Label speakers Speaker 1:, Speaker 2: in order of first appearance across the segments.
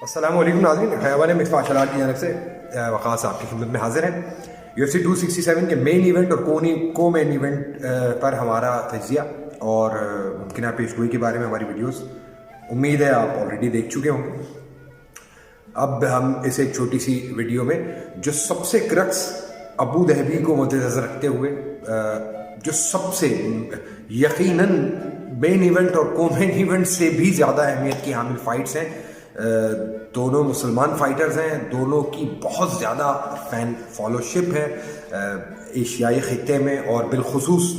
Speaker 1: अस्सलाम वालेकुम नाज़रीन, खैवान मिक्स मार्शल आर्ट की जानब से वक़ास आपकी खिदमत में हाजिर है। UFC 267 के मेन इवेंट और को मेन इवेंट पर हमारा तजिया और मुमकिन पेशगोई के बारे में हमारी वीडियोस उम्मीद है आप ऑलरेडी देख चुके होंगे। अब हम इस एक छोटी सी वीडियो में जो सबसे क्रक्स अबू धाबी को मद्देनज़र रखते हुए जो सबसे यकीनन मेन इवेंट और को मेन इवेंट से भी ज़्यादा अहमियत की हामिल फाइट्स हैं, दोनों मुसलमान फाइटर्स हैं, दोनों की बहुत ज़्यादा फ़ैन फॉलोशिप है एशियाई ख़ित्ते में और बिलखुसूस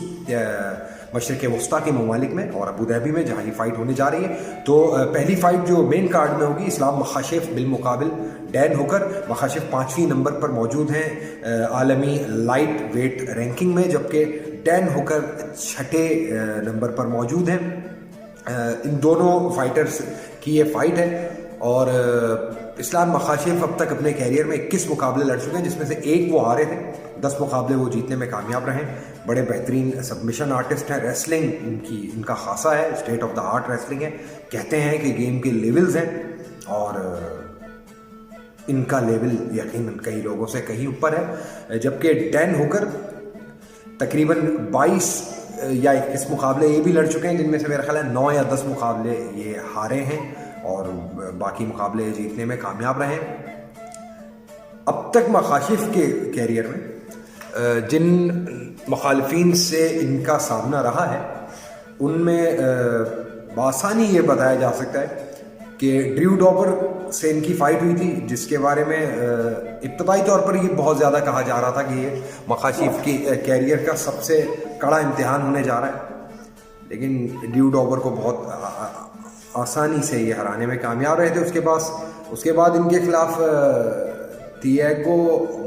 Speaker 1: मशरिक़ वस्ता के ममालिक में और अबू धाबी में जहाँ ये फ़ाइट होने जा रही है। तो पहली फ़ाइट जो मेन कार्ड में होगी, इस्लाम मखाशिफ बिलमुकाबिल डैन हुकर। मखाशिफ 5वीं नंबर पर मौजूद हैं आलमी लाइट वेट रैंकिंग में, जबकि डैन हुकर 6ठे नंबर पर मौजूद हैं। इन दोनों फाइटर्स की ये फ़ाइट है और इस्लाम मखाशिफ अब तक अपने कैरियर में 21 मुकाबले लड़ चुके हैं, जिसमें से एक वो हारे थे, 10 मुकाबले वो जीतने में कामयाब रहे। बड़े बेहतरीन सबमिशन आर्टिस्ट हैं, रेसलिंग इनका खासा है, state of the art wrestling है। कहते हैं कि गेम के लेवल्स हैं और इनका लेवल यकीनन कई लोगों से कहीं ऊपर है। जबकि डैन हुकर तकरीबन 22 या 21 मुकाबले ये भी लड़ चुके हैं, जिनमें से मेरा ख्याल है 9 या 10 मुकाबले ये हारे हैं और बाकी मुकाबले जीतने में कामयाब रहे। अब तक मखाशिफ के कैरियर में जिन मुखालिफिन से इनका सामना रहा है उनमें बआसानी ये बताया जा सकता है कि ड्रू डॉबर से इनकी फ़ाइट हुई थी, जिसके बारे में इब्तदाई तौर पर ये बहुत ज़्यादा कहा जा रहा था कि ये मखाशिफ की कैरियर का सबसे कड़ा इम्तिहान होने जा रहा है, लेकिन ड्रू डॉबर को बहुत आसानी से ये हराने में कामयाब रहे थे। उसके बाद इनके खिलाफ थिएगो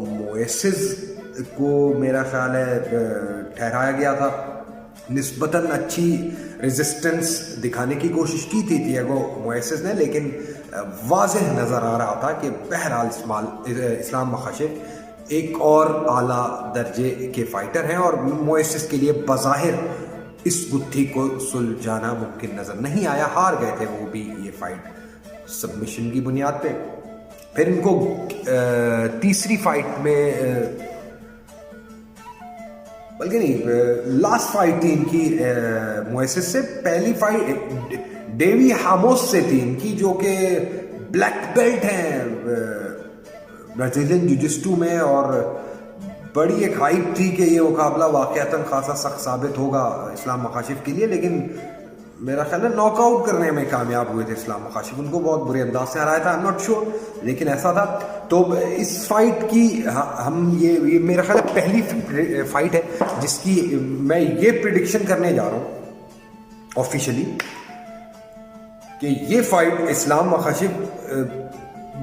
Speaker 1: मोएसिस को मेरा ख्याल है ठहराया गया था। निस्बतन अच्छी रेजिस्टेंस दिखाने की कोशिश की थी थिएगो मोएसिस ने, लेकिन वाज़ेह नज़र आ रहा था कि बहरहाल इस्लाम मखाशिफ एक और आला दर्जे के फाइटर हैं और मोएसिस के लिए बज़ाहिर इस गुत्थी को सुलझाना मुमकिन नज़र नहीं आया। हार गए थे वो भी ये फाइट सबमिशन की बुनियाद पे। फिर इनको तीसरी फाइट में बल्कि नहीं, लास्ट फाइट थी इनकी मोएसिस से। पहली फाइट डेवी हामोस से थी इनकी, जो कि ब्लैक बेल्ट हैं ब्राज़ीलियन जिजिस्टू में, और बड़ी एक हाइप थी कि ये मुकाबला वाक़यातन खासा सख्त साबित होगा इस्लाम मखाशिफ के लिए, लेकिन मेरा ख्याल है नॉकआउट करने में कामयाब हुए थे इस्लाम मखाशिफ। उनको बहुत बुरे अंदाज से हराया था, आई एम नॉट श्योर, लेकिन ऐसा था। तो इस फाइट की हम ये मेरा ख्याल है पहली फाइट है जिसकी मैं ये प्रिडिक्शन करने जा रहा हूँ ऑफिशियली कि ये फाइट इस्लाम मखाशिफ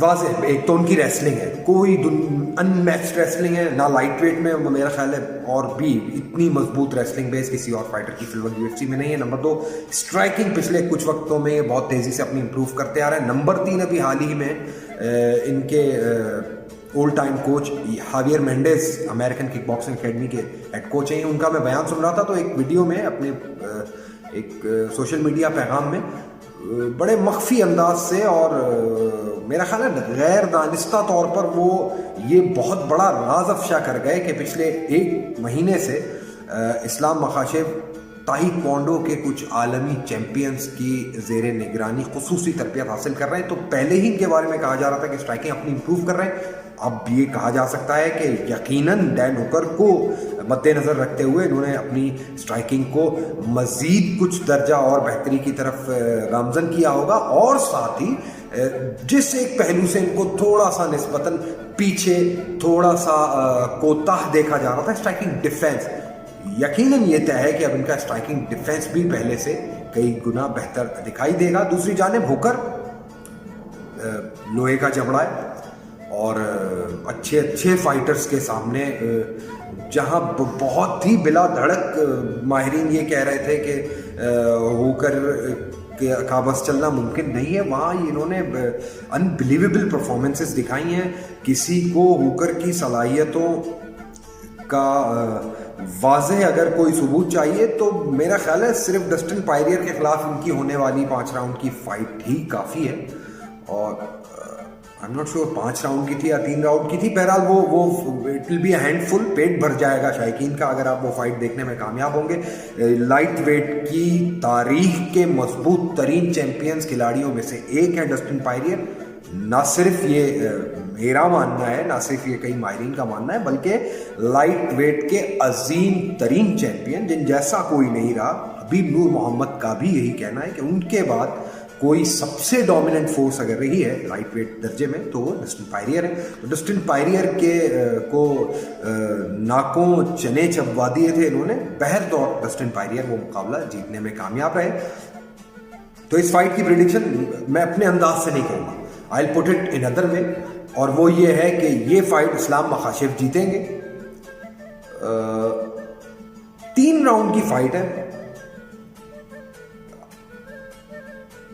Speaker 1: वाज़ेह एक तो उनकी रेसलिंग है, कोई अनमैच्ड रेसलिंग है ना लाइट वेट में मेरा ख्याल है, और भी इतनी मजबूत रेसलिंग बेस किसी और फाइटर की फिलहाल UFC में नहीं है। नंबर 2 स्ट्राइकिंग पिछले कुछ वक्तों में बहुत तेज़ी से अपनी इंप्रूव करते आ रहे हैं। नंबर 3 अभी हाल ही में इनके old time coach Javier Mendes American kick boxing academy के हेड कोच हैं, उनका मैं बयान सुन रहा था। तो एक वीडियो में अपने एक सोशल मीडिया पैगाम में बड़े मख्फी अंदाज से और मेरा ख्याल है गैर दानिस्ता तौर पर वो ये बहुत बड़ा राज अफशा कर गए कि पिछले 1 महीने से इस्लाम मखाशिफ ताइक्वांडो के कुछ आलमी चैम्पियंस की ज़ेरे निगरानी खुसूसी तरबियत हासिल कर रहे हैं। तो पहले ही इनके बारे में कहा जा रहा था कि स्ट्राइकिंग अपनी इंप्रूव कर रहे हैं। अब ये कहा जा सकता है कि यकीनन डैन हुकर को मद्देनज़र रखते हुए इन्होंने अपनी स्ट्राइकिंग को मज़ीद कुछ दर्जा और बेहतरी की तरफ गामज़न किया होगा, और साथ ही जिस एक पहलू से इनको थोड़ा सा निस्बतन पीछे थोड़ा सा कोताह देखा जा रहा था, स्ट्राइकिंग डिफेंस। यकीनन ये तय है कि अब इनका स्ट्राइकिंग डिफेंस भी पहले से कई गुना बेहतर दिखाई देगा। दूसरी जानिब हुकर लोहे का जबड़ा है और अच्छे फाइटर्स के सामने जहां बहुत ही बिला धड़क माहिरीन ये कह रहे थे कि हुकर का बस चलना मुमकिन नहीं है, वहाँ इन्होंने अनबिलीवेबल परफॉर्मेंसेस दिखाई हैं। किसी को हुकर की सलाहियतों का वाज़ेह अगर कोई सबूत चाहिए तो मेरा ख्याल है सिर्फ डस्टिन पॉयरियर के खिलाफ इनकी होने वाली 5 राउंड की फाइट ही काफ़ी है। और I am not sure 5 round की थी या 3 राउंड की थी। बहरहाल वो it will be a handful, पेट भर जाएगा शायकीन का अगर आप वो फाइट देखने में कामयाब होंगे। लाइट वेट की तारीख के मजबूत तरीन चैंपियंस खिलाड़ियों में से एक है डस्टिन पायरियर। ना सिर्फ ये मेरा मानना है, ना सिर्फ ये कई माहिरीन का मानना है, बल्कि लाइट वेट के अजीम तरीन चैंपियन जिन जैसा कोई नहीं रहा, हबीब नूर मोहम्मद का भी यही कहना है कि उनके बाद कोई सबसे डोमिनेंट फोर्स अगर रही है लाइट वेट दर्जे में तो वो डस्टिन पायरियर है। तो डस्टिन पायरियर के को नाकों चने चबवा दिए थे इन्होंने। बहर दौर डस्टिन पायरियर वो मुकाबला जीतने में कामयाब रहे। तो इस फाइट की प्रेडिक्शन मैं अपने अंदाज से नहीं करूँगा, I will put it in other way, और वो ये है कि ये फाइट इस्लाम मखाशिफ जीतेंगे। 3 राउंड की फाइट है।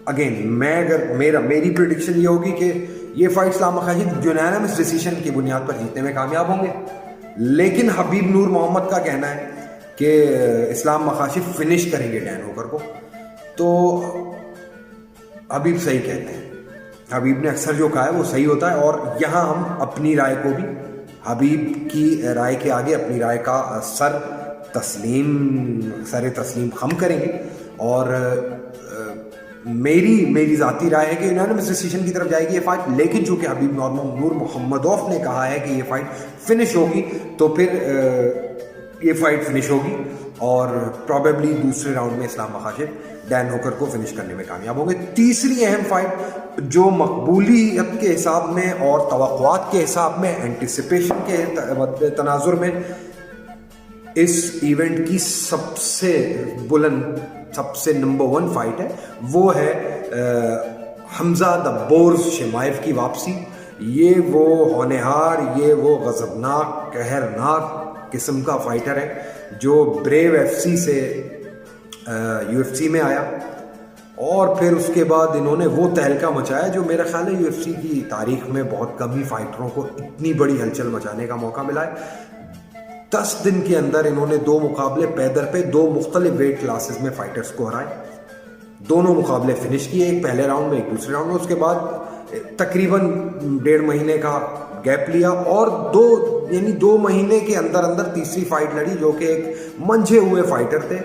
Speaker 1: अगेन मेरी प्रेडिक्शन ये होगी कि ये फाइट इस्लाम मखाशिफ यूनानिमस डिसीजन की बुनियाद पर जीतने में कामयाब होंगे। लेकिन हबीब नूर मोहम्मद का कहना है कि इस्लाम मखाशिफ फिनिश करेंगे डैन होकर को। तो हबीब सही कहते हैं, हबीब ने अक्सर जो कहा है वो सही होता है। और यहाँ हम अपनी राय को भी हबीब की राय के आगे अपनी राय का सर तस्लीम खम करेंगे। और मेरी ज़ाती राय है कि यूनानिमस डिसीजन की तरफ जाएगी ये फाइट। लेकिन चूंकि हबीब नूर मोहम्मदोव ने कहा है कि ये फाइट फिनिश होगी, तो फिर ये फाइट फिनिश होगी और प्रॉबेबली दूसरे राउंड में इस्लाम मखाशिफ डैन होकर को फिनिश करने में कामयाब होंगे। तीसरी अहम फाइट जो मकबूलियत के हिसाब में और तवक्कुआत के हिसाब में, एंटिसिपेशन के तनाजुर में इस इवेंट की सबसे बुलंद, सबसे नंबर 1 फाइट है, वो है हमजा द बोर्स शिमाइव की वापसी। ये वो होनहार, ये वो गजबनाक, कहरनाक किस्म का फाइटर है जो ब्रेव एफसी से यूएफसी में आया और फिर उसके बाद इन्होंने वो तहलका मचाया जो मेरा ख्याल है यूएफसी की तारीख में बहुत कम ही फाइटरों को इतनी बड़ी हलचल मचाने का मौका मिला है। 10 दिन के अंदर इन्होंने 2 मुकाबले पैदर पे 2 मुख्तलिफ वेट क्लासेस में फाइटर्स को हराए। दोनों मुकाबले फिनिश किए, एक पहले राउंड में एक दूसरे राउंड में। उसके बाद तकरीबन 1.5 महीने का गैप लिया और 2 महीने के अंदर अंदर तीसरी फाइट लड़ी जो कि एक मंझे हुए फाइटर थे।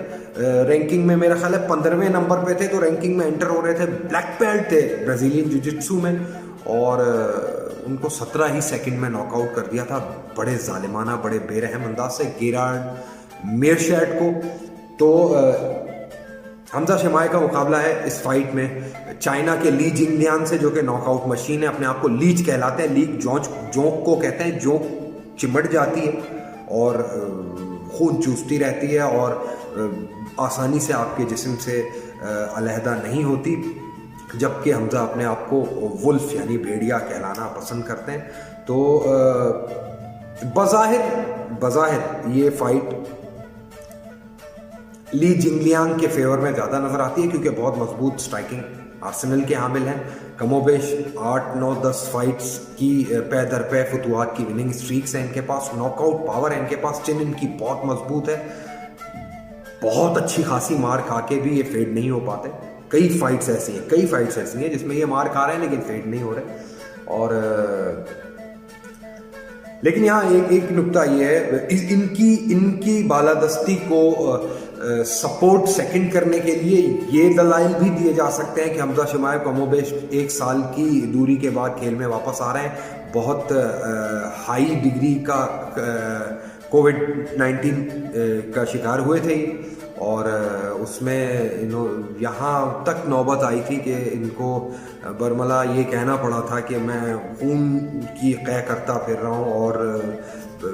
Speaker 1: रैंकिंग में मेरा ख्याल है 15वें नंबर पे थे, तो रैंकिंग में एंटर हो रहे थे। ब्लैक बेल्ट थे ब्राजीलियन जिजित्सु में और उनको 17 ही सेकंड में नॉकआउट कर दिया था बड़े जालिमाना, बड़े बेरहम अंदाज से गेरार्ड मेयरशैट को। तो हमजा शिमाई का मुकाबला है इस फाइट में चाइना के ली जिंगलियान से, जो कि नॉकआउट मशीन है, अपने आप को लीच कहलाते हैं। लीच जोंक को कहते हैं, जोंक चिमट जाती है और खून चूसती रहती है और आसानी से आपके जिस्म से अलहदा नहीं होती, जबकि हमजा अपने आप को वुल्फ यानी भेड़िया कहलाना पसंद करते हैं। तो बज़ाहिर ये फाइट ली जिंगलियांग के फेवर में ज़्यादा नजर आती है क्योंकि बहुत मजबूत स्ट्राइकिंग आर्सेनल के हामिल हैं। कमोबेश 8, 9, 10 फाइट्स की पै दर पै फतुहात की विनिंग स्ट्रीक्स हैं इनके पास, नॉकआउट पावर है इनके पास, चिन इनकी बहुत मजबूत है, बहुत अच्छी खासी मार खा के भी ये फेड नहीं हो पाते। कई फाइट्स ऐसी हैं जिसमें ये मार खा रहे हैं लेकिन फेड नहीं हो रहे। और लेकिन यहाँ एक नुक्ता ये है, इनकी बालादस्ती को सपोर्ट सेकंड करने के लिए ये दलाइल भी दिए जा सकते हैं कि हमजा शिमाई कमोबेश 1 साल की दूरी के बाद खेल में वापस आ रहे हैं। बहुत हाई डिग्री का कोविड-19 का शिकार हुए थे और उसमें यहाँ तक नौबत आई थी कि इनको बरमला ये कहना पड़ा था कि मैं खून की क़ै करता फिर रहा हूँ और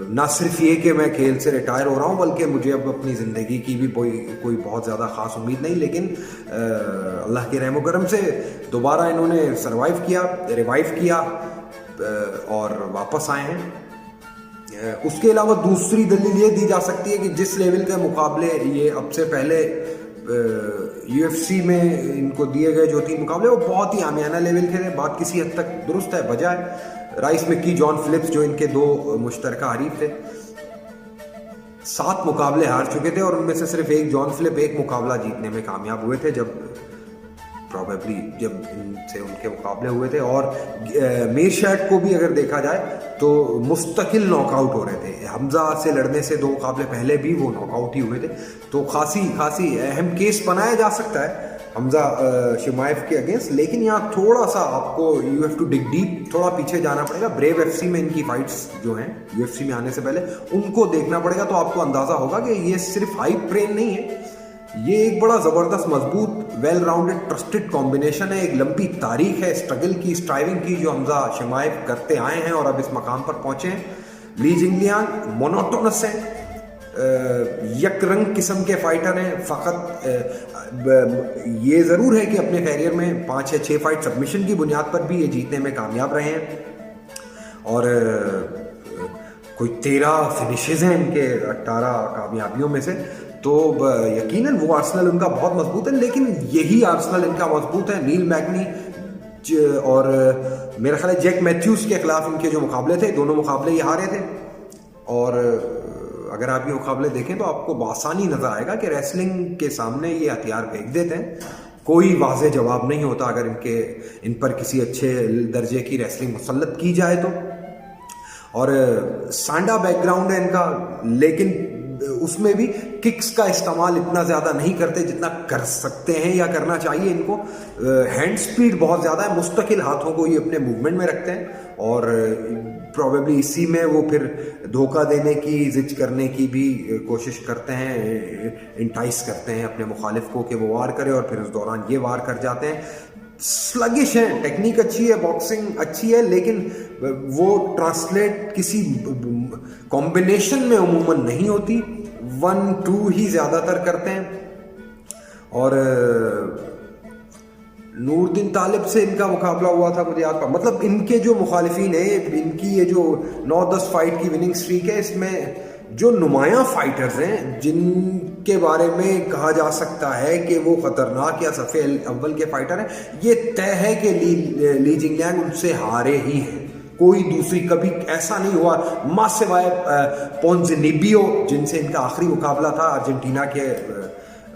Speaker 1: ना सिर्फ ये कि मैं खेल से रिटायर हो रहा हूँ बल्कि मुझे अब अपनी ज़िंदगी की भी कोई बहुत ज़्यादा ख़ास उम्मीद नहीं। लेकिन अल्लाह के रहम करम से दोबारा इन्होंने रिवाइव किया और वापस आए हैं। उसके अलावा दूसरी दलील ये दी जा सकती है कि जिस लेवल के मुकाबले ये अब से पहले यूएफसी में इनको दिए गए जो 3 मुकाबले वो बहुत ही आमियाना लेवल के थे। बात किसी हद तक दुरुस्त है, बजाय राइस मिक्की, जॉन फिलिप्स जो इनके 2 मुश्तरका हरीफ थे 7 मुकाबले हार चुके थे और उनमें से सिर्फ एक जॉन फिलिप 1 मुकाबला जीतने में कामयाब हुए थे जब प्रॉबेबली जब इनसे उनके मुकाबले हुए थे। और मीरशाद को भी अगर देखा जाए तो मुस्तकिल नॉकआउट हो रहे थे। हमजा से लड़ने से 2 मुकाबले पहले भी वो नॉकआउट ही हुए थे, तो खासी अहम केस बनाया जा सकता है हमजा शिमाएव के अगेंस्ट। लेकिन यहाँ थोड़ा सा आपको you have to dig deep, थोड़ा पीछे जाना पड़ेगा। ब्रेव एफसी में इनकी फाइट्स जो हैं यूएफसी में आने से पहले उनको देखना पड़ेगा, तो आपको अंदाजा होगा कि ये सिर्फ हाइप ट्रेन नहीं है, ये एक बड़ा ज़बरदस्त मजबूत वेल राउंडेड ट्रस्टेड कॉम्बिनेशन है। एक लंबी तारीख है स्ट्रगल की, स्ट्राइविंग की, जो हमजा शिमाएव करते आए हैं और अब इस मकाम पर पहुंचे हैं। ली जिंगलियांग मोनोटोनस हैं, यक रंग किस्म के फाइटर हैं। फ़कत ये ज़रूर है कि अपने कैरियर में 5 या 6 फाइट सबमिशन की बुनियाद पर भी ये जीतने में कामयाब रहे हैं, और कोई 13 फिनिशेज हैं इनके 18 कामयाबियों में से। तो यकीनन वो आर्सेनल उनका बहुत मजबूत है, लेकिन यही आर्सेनल इनका मजबूत है। नील मैग्नी और मेरा ख्याल है जैक मैथ्यूज के खिलाफ इनके जो मुकाबले थे, दोनों मुकाबले ये हारे थे। और अगर आप ये मुकाबले देखें तो आपको आसानी नजर आएगा कि रेसलिंग के सामने ये हथियार फेंक देते हैं, कोई वाज़े जवाब नहीं होता अगर इन पर किसी अच्छे दर्जे की रेसलिंग मुसल्लत की जाए तो। और सांडा बैकग्राउंड है इनका, लेकिन उसमें भी किक्स का इस्तेमाल इतना ज़्यादा नहीं करते जितना कर सकते हैं या करना चाहिए इनको। हैंड स्पीड बहुत ज़्यादा है, मुस्तकिल हाथों को ये अपने मूवमेंट में रखते हैं, और प्रॉबेबली इसी में वो फिर धोखा देने की, जिद करने की भी कोशिश करते हैं, इंटाइस करते हैं अपने मुखालिफ को कि वो वार करे, और फिर उस दौरान ये वार कर जाते हैं। स्लगिश है, टेक्निक अच्छी है, बॉक्सिंग अच्छी है, लेकिन वो ट्रांसलेट किसी कॉम्बिनेशन में उमूमन नहीं होती, 1-2 ही ज़्यादातर करते हैं। और नूरदीन तालिब से इनका मुकाबला हुआ था, मुझे याद, मतलब इनके जो मुखालिफिन है, इनकी ये जो 9-10 फाइट की विनिंग स्ट्रीक है, इसमें जो नुमायां फाइटर्स हैं जिनके बारे में कहा जा सकता है कि वो खतरनाक या सफ़े अव्वल के फाइटर हैं, ये तय है कि ली जिंगलियांग उनसे हारे ही हैं। कोई दूसरी कभी ऐसा नहीं हुआ, मां सिवाय पोंज़िनिबियो जिनसे इनका आखिरी मुकाबला था, अर्जेंटीना के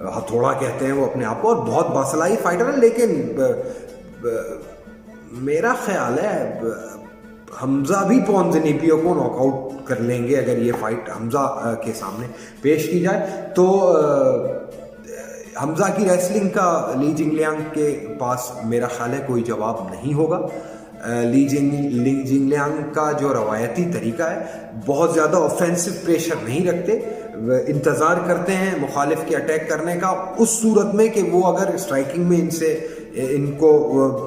Speaker 1: हथौड़ा कहते हैं वो अपने आप को, और बहुत बासलाई फाइटर है। लेकिन मेरा ख्याल है हमजा भी पोंज़िनिबियो को नॉकआउट कर लेंगे अगर ये फाइट हमजा के सामने पेश की जाए। तो हमजा की रेसलिंग का ली जिंगलियांग के पास मेरा ख्याल है कोई जवाब नहीं होगा। ली जिंगलियांग का जो रवायती तरीका है, बहुत ज़्यादा ऑफेंसिव प्रेशर नहीं रखते, इंतज़ार करते हैं मुखालिफ के अटैक करने का, उस सूरत में कि वो अगर स्ट्राइकिंग में इनको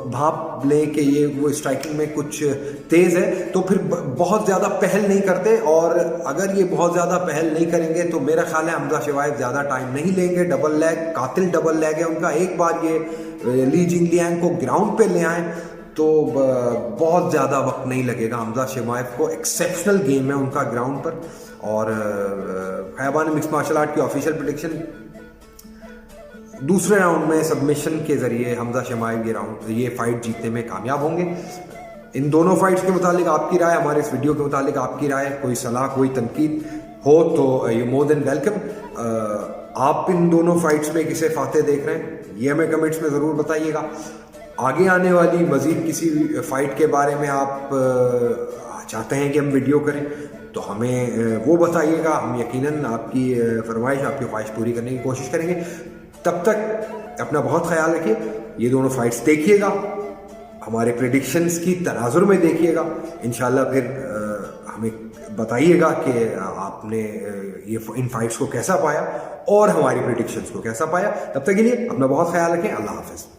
Speaker 1: भाप लें कि ये वो स्ट्राइकिंग में कुछ तेज़ है, तो फिर बहुत ज़्यादा पहल नहीं करते। और अगर ये बहुत ज़्यादा पहल नहीं करेंगे तो मेरा ख्याल है हमजा शिमाएव ज़्यादा टाइम नहीं लेंगे। डबल लेग, कातिल डबल लेग है उनका, एक बार ये ली जिंगलियांग को ग्राउंड पे ले आएँ तो बहुत ज़्यादा वक्त नहीं लगेगा हमजा शिमाएव को। एक्सेप्शनल गेम है उनका ग्राउंड पर। और खैबान मिक्स मार्शल आर्ट की ऑफिशियल प्रेडिक्शन, दूसरे राउंड में सबमिशन के जरिए हमजा शिमाएव ये फाइट जीतने में कामयाब होंगे। इन दोनों फाइट्स के मुतालिक आपकी राय, हमारे इस वीडियो के मुतालिक आपकी राय, कोई सलाह, कोई तनकीद हो तो यू मोर देन वेलकम। आप इन दोनों फाइट्स में किसे फाते देख रहे हैं ये हमें कमेंट्स में ज़रूर बताइएगा। आगे आने वाली मज़ीद किसी फाइट के बारे में आप चाहते हैं कि हम वीडियो करें तो हमें वो बताइएगा, हम यकीनन आपकी फरमाइश, आपकी ख्वाहिश पूरी करने की कोशिश करेंगे। तब तक अपना बहुत ख्याल रखिए, ये दोनों फाइट्स देखिएगा, हमारे प्रेडिक्शंस की तनाजुर में देखिएगा, इंशाल्लाह फिर हमें बताइएगा कि आपने ये इन फाइट्स को कैसा पाया और हमारी प्रेडिक्शंस को कैसा पाया। तब तक के लिए अपना बहुत ख्याल रखें। अल्लाह हाफ़िज़।